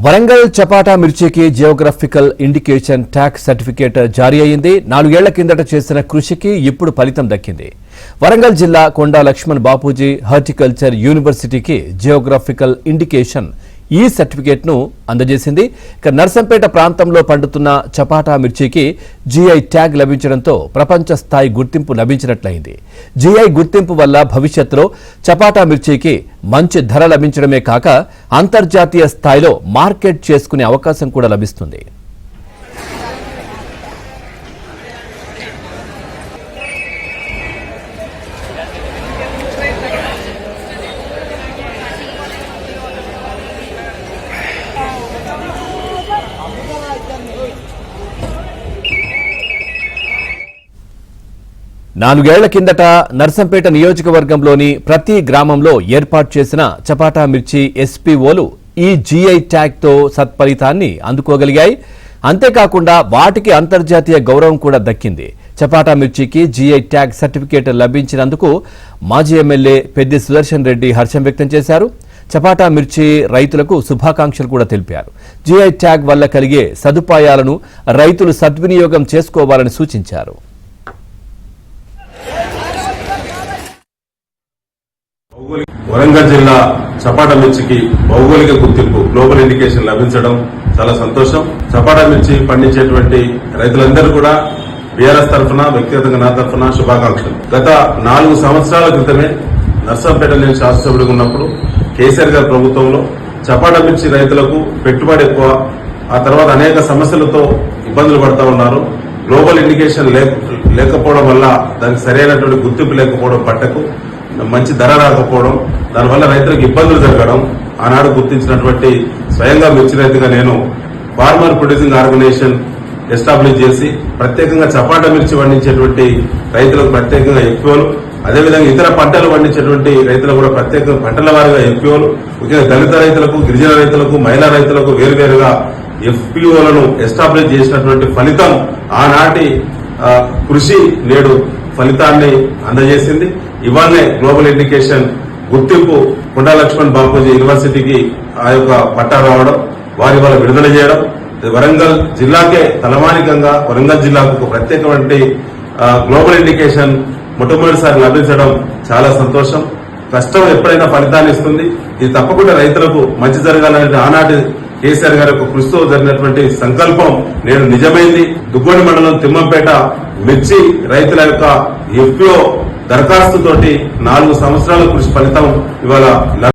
వరంగల్ చపాటా మిర్చికి geographical indication tag certificate జారీ అయింది. 4 ఏళ్ల కిందట చేసిన కృషికి ఇప్పుడు ఫలితం దక్కింది. వరంగల్ జిల్లా కొండా లక్ష్మణ్ బాపూజీ హార్టికల్చర్ యూనివర్సిటీకి జియోగ్రఫికల్ ఇండికేషన్ ఈ సర్టిఫికేట్ ను అందజేసింది. నర్సంపేట ప్రాంతంలో పండుతున్న చపాటా మిర్చికి జీఐ ట్యాగ్ లభించడంతో ప్రపంచ స్థాయి గుర్తింపు లభించినట్లయింది. జీఐ గుర్తింపు వల్ల భవిష్యత్తులో చపాటా మిర్చికి మంచి ధర లభించడమే కాక అంతర్జాతీయ స్థాయిలో మార్కెట్ చేసుకునే అవకాశం కూడా లభిస్తుంది. నాలుగేళ్ల కిందట నర్సంపేట నియోజకవర్గంలోని ప్రతి గ్రామంలో ఏర్పాటు చేసిన చపాటా మిర్చి ఎస్పీఓలు ఈ జీఐ ట్యాగ్తో సత్ఫలితాన్ని అందుకోగలిగాయి. అంతేకాకుండా వాటికి అంతర్జాతీయ గౌరవం కూడా దక్కింది. చపాటా మిర్చికి జీఐ ట్యాగ్ సర్టిఫికేట్ లభించినందుకు మాజీ ఎమ్మెల్యే పెద్ది సుదర్శన్ రెడ్డి హర్షం వ్యక్తం చేశారు. చపాటా మిర్చి రైతులకు శుభాకాంక్షలు కూడా తెలిపారు. జీఐ ట్యాగ్ వల్ల కలిగే సదుపాయాలను రైతులు సద్వినియోగం చేసుకోవాలని సూచించారు. వరంగల్ జిల్లా చపాటా మిర్చికి భౌగోళిక గుర్తింపు గ్లోబల్ ఇండికేషన్ లభించడం చాలా సంతోషం. చపాటా మిర్చి పండించేటువంటి రైతులందరూ కూడా బీఆర్ఎస్ తరఫున, వ్యక్తిగతంగా నా తరఫున శుభాకాంక్షలు. గత 4 సంవత్సరాల క్రితమే నర్సంపేట నేను శాసనసభ్యుడిగా ఉన్నప్పుడు కేసీఆర్ గారి ప్రభుత్వంలో చపాటా మిర్చి రైతులకు పెట్టుబడి ఎక్కువ, ఆ తర్వాత అనేక సమస్యలతో ఇబ్బందులు పడతా ఉన్నారు. గ్లోబల్ ఇండికేషన్ లేకపోవడం వల్ల దానికి సరైనటువంటి గుర్తింపు లేకపోవడం, పంటకు మంచి ధర రాకపోవడం, దానివల్ల రైతులకు ఇబ్బందులు జరగడం, ఆనాడు గుర్తించినటువంటి స్వయంగా మిర్చి రైతుగా నేను ఫార్మర్ ప్రొడ్యూసింగ్ ఆర్గనైజేషన్ ఎస్టాబ్లిష్ చేసి ప్రత్యేకంగా చపాటా మిర్చి పండించేటువంటి రైతులకు ప్రత్యేకంగా ఎఫ్పిఓలు, అదేవిధంగా ఇతర పంటలు పండించేటువంటి రైతులకు కూడా ప్రత్యేక పంటల వారీగా ఎఫ్పిఓలు, ముఖ్యంగా దళిత రైతులకు, గిరిజన రైతులకు, మహిళా రైతులకు వేరువేరుగా ఎఫ్పిఓలను ఎస్టాబ్లిష్ చేసినటువంటి ఫలితం ఆనాటి కృషి నేడు ఫలితాన్ని అందజేసింది. ఇవాళనే గ్లోబల్ ఇండికేషన్ గుర్తింపు కొండా లక్ష్మణ్ బాపూజీ యూనివర్సిటీకి ఆ యొక్క పట్టా రావడం, వారి వల్ల విడుదల చేయడం, వరంగల్ జిల్లాకే తలమానికంగా వరంగల్ జిల్లాకు ఒక ప్రత్యేకమైన గ్లోబల్ ఇండికేషన్ మొట్టమొదటిసారి లభించడం చాలా సంతోషం. కష్టం ఎప్పుడైనా ఫలితాన్ని ఇస్తుంది. ఇది తప్పకుండా రైతులకు మంచి జరగాలనే ఆనాటి కేసీఆర్ గారి యొక్క కృషితో జరిగినటువంటి సంకల్పం నేడు నిజమైంది. దుగ్గొండి మండలం తిమ్మంపేట మిర్చి రైతుల యొక్క ఎఫ్పిఓ దరఖాస్తుతోటి 4 సంవత్సరాల కృషి ఫలితం ఇవాళ